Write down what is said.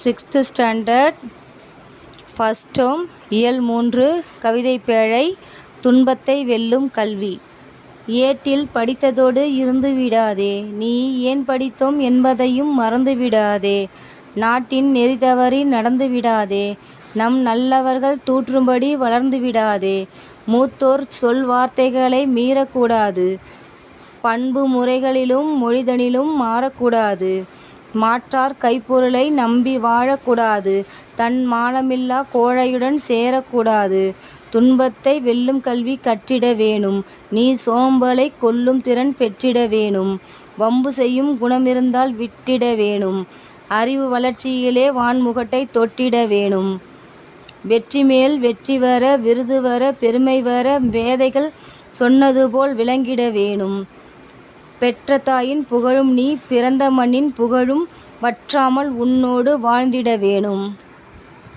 6th standard first term இயல் 3 கவிதை பேழை துன்பத்தை வெல்லும் கல்வி. ஏட்டில் படித்ததோடு இருந்து விடாதே, நீ ஏன் படித்தோம் என்பதையும் மறந்து விடாதே. நாட்டின் நெறி தவறி நடந்து விடாதே, நம் நல்லவர்கள் தூற்றும்படி வளர்ந்து விடாதே. மூத்தோர் சொல் வார்த்தைகளை மீறக்கூடாது, பண்பு முறைகளிலும் மொழிதனிலும் மாறக்கூடாது. மாற்றார் கைப்பொருளை நம்பி வாழக்கூடாது, தன் மானமில்லா கோழையுடன் சேரக்கூடாது. துன்பத்தை வெல்லும் கல்வி கற்றிட வேணும், நீ சோம்பலை கொல்லும் திறன் பெற்றிட வேணும். வம்பு செய்யும் குணமிருந்தால் விட்டிட வேணும், அறிவு வளர்ச்சியிலே வான்முகட்டை தொட்டிட வேணும். வெற்றி மேல் வெற்றி வர, விருது வர, பெருமை வர, வேதைகள் சொன்னது போல் விளங்கிட வேணும். பெற்ற தாயின் புகழும் நீ பிறந்த மண்ணின் புகழும் வற்றாமல் உன்னோடு வாழ்ந்திட வேணும்.